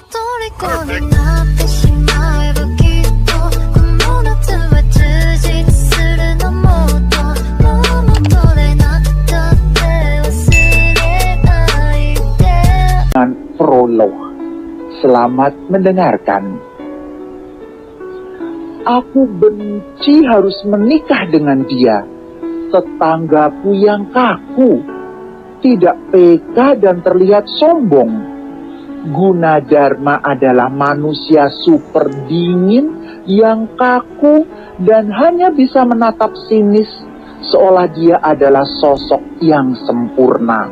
虜になってしまえばきっとこの夏は充実するのもっともう戻れなくたって忘れないで。 Prolog. Selamat mendengarkan. Aku benci harus menikah dengan dia, tetanggaku yang kaku, tidak peka dan terlihat sombong. Gunadarma adalah manusia super dingin yang kaku dan hanya bisa menatap sinis seolah dia adalah sosok yang sempurna.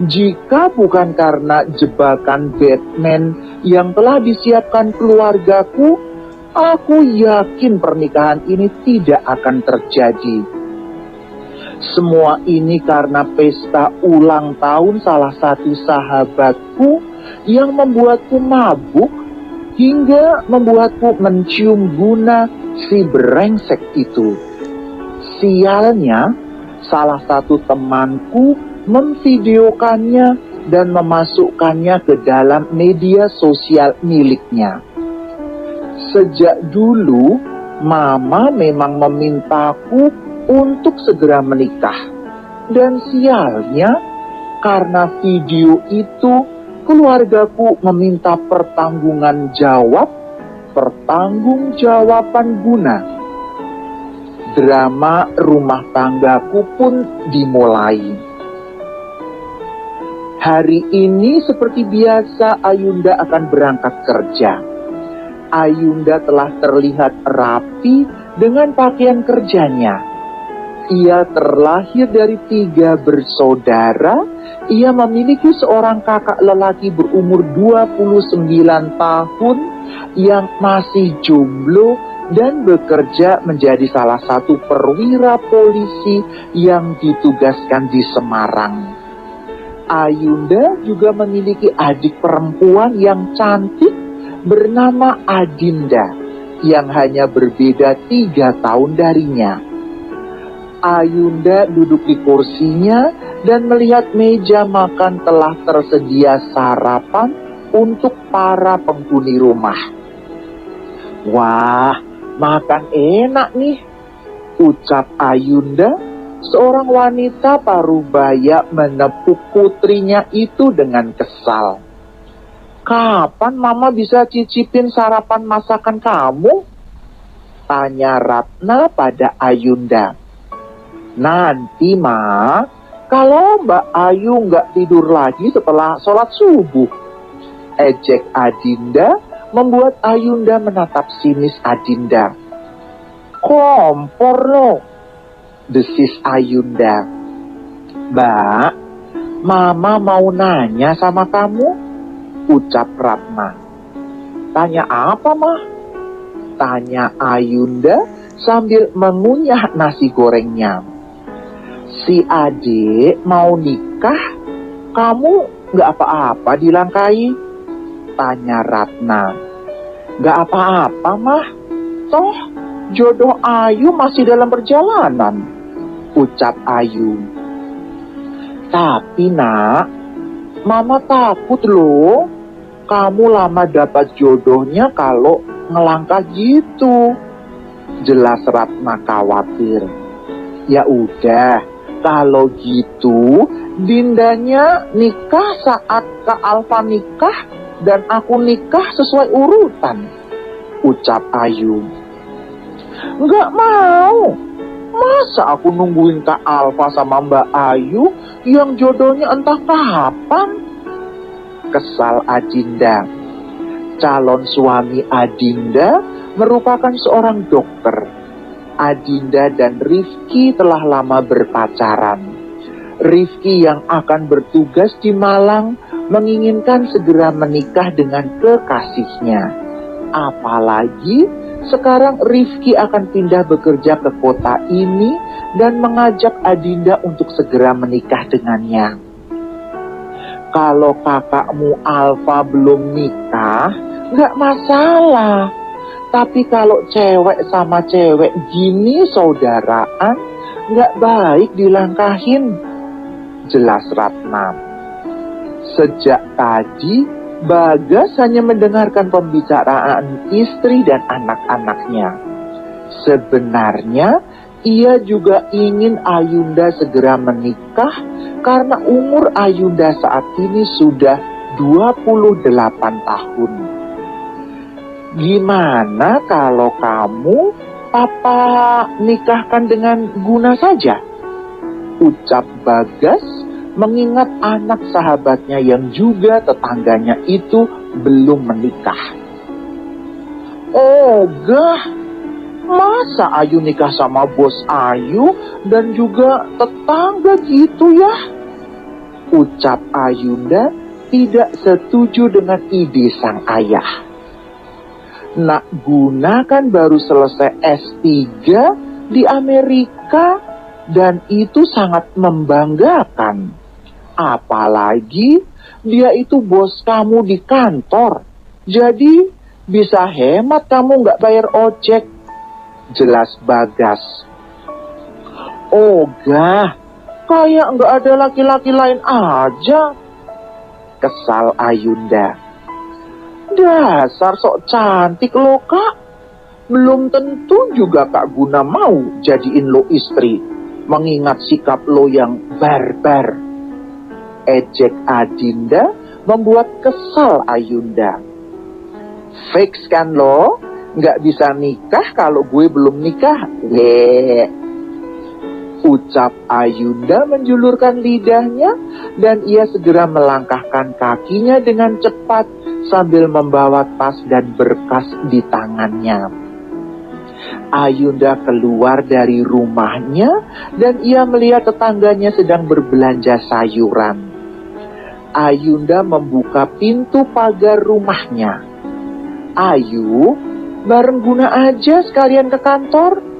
Jika bukan karena jebakan Batman yang telah disiapkan keluargaku, aku yakin pernikahan ini tidak akan terjadi. Semua ini karena pesta ulang tahun salah satu sahabatku yang membuatku mabuk hingga membuatku mencium guna si brengsek itu. Sialnya, salah satu temanku memvideokannya dan memasukkannya ke dalam media sosial miliknya. Sejak dulu, Mama memang memintaku untuk segera menikah. Dan sialnya, karena video itu, keluargaku meminta pertanggungjawaban guna. Drama rumah tanggaku pun dimulai. Hari ini seperti biasa Ayunda akan berangkat kerja. Ayunda telah terlihat rapi dengan pakaian kerjanya. Ia terlahir dari 3 bersaudara. Ia memiliki seorang kakak lelaki berumur 29 tahun yang masih jomblo dan bekerja menjadi salah satu perwira polisi yang ditugaskan di Semarang. Ayunda juga memiliki adik perempuan yang cantik bernama Adinda yang hanya berbeda 3 tahun darinya. Ayunda duduk di kursinya dan melihat meja makan telah tersedia sarapan untuk para penghuni rumah. Wah, makan enak nih, ucap Ayunda. Seorang wanita parubaya menepuk putrinya itu dengan kesal. Kapan Mama bisa cicipin sarapan masakan kamu? Tanya Ratna pada Ayunda. Nanti Ma, kalau Mbak Ayu nggak tidur lagi setelah sholat subuh. Ejek Adinda membuat Ayunda menatap sinis Adinda. Kompor loh, desis Ayunda. Mbak, Mama mau nanya sama kamu, ucap Ratna. Tanya apa, Mah? Tanya Ayunda sambil mengunyah nasi gorengnya. Si adik mau nikah, kamu gak apa-apa dilangkai? Tanya Ratna. Gak apa-apa, Mah. Toh, jodoh Ayu masih dalam perjalanan, ucap Ayu. Tapi Nak, Mama takut loh, kamu lama dapat jodohnya kalau ngelangkah gitu. Jelas Ratna khawatir. Ya udah, kalau gitu Dindanya nikah saat Kak Alfa nikah dan aku nikah sesuai urutan, ucap Ayu. Nggak mau. Masa aku nungguin Kak Alfa sama Mbak Ayu yang jodohnya entah kapan? Kesal Adinda. Calon suami Adinda merupakan seorang dokter. Adinda dan Rifki telah lama berpacaran. Rifki yang akan bertugas di Malang menginginkan segera menikah dengan kekasihnya. Apalagi sekarang Rifki akan pindah bekerja ke kota ini dan mengajak Adinda untuk segera menikah dengannya. Kalau kakakmu Alfa belum nikah, nggak masalah. Tapi kalau cewek sama cewek gini saudaraan, nggak baik dilangkahin, jelas Ratna. Sejak tadi Bagas hanya mendengarkan pembicaraan istri dan anak-anaknya. Sebenarnya, ia juga ingin Ayunda segera menikah karena umur Ayunda saat ini sudah 28 tahun. Gimana kalau kamu, Papa, nikahkan dengan Guna saja? Ucap Bagas mengingat anak sahabatnya yang juga tetangganya itu belum menikah. Ogah, masa Ayu nikah sama bos Ayu dan juga tetangga gitu ya? Ucap Ayunda tidak setuju dengan ide sang ayah. Nak Guna kan baru selesai S3 di Amerika dan itu sangat membanggakan. Apalagi dia itu bos kamu di kantor. Jadi bisa hemat kamu nggak bayar ojek. Jelas Bagas. Ogah, kayak nggak ada laki-laki lain aja. Kesal Ayunda. Dasar sok cantik lo kak. Belum tentu juga Kak Guna mau jadiin lo istri. Mengingat sikap lo yang barbar. Ejek Adinda membuat kesal Ayunda. Fix kan lo? Nggak bisa nikah kalau gue belum nikah. Ucap Ayunda menjulurkan lidahnya dan ia segera melangkahkan kakinya dengan cepat sambil membawa tas dan berkas di tangannya. Ayunda keluar dari rumahnya dan ia melihat tetangganya sedang berbelanja sayuran. Ayunda membuka pintu pagar rumahnya. Ayu, bareng Guna aja sekalian ke kantor.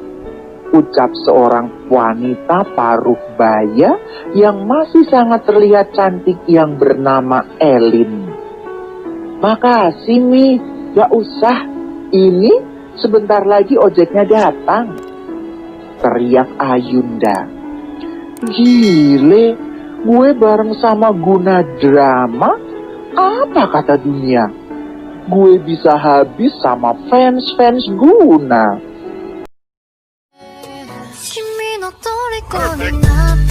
Ucap seorang wanita paruh baya yang masih sangat terlihat cantik yang bernama Elin. Makasih Mi, gak usah. Ini sebentar lagi ojeknya datang. Teriak Ayunda. Gile, gue bareng sama Guna drama, apa kata dunia? Gue bisa habis sama fans-fans Guna. 君の虜になって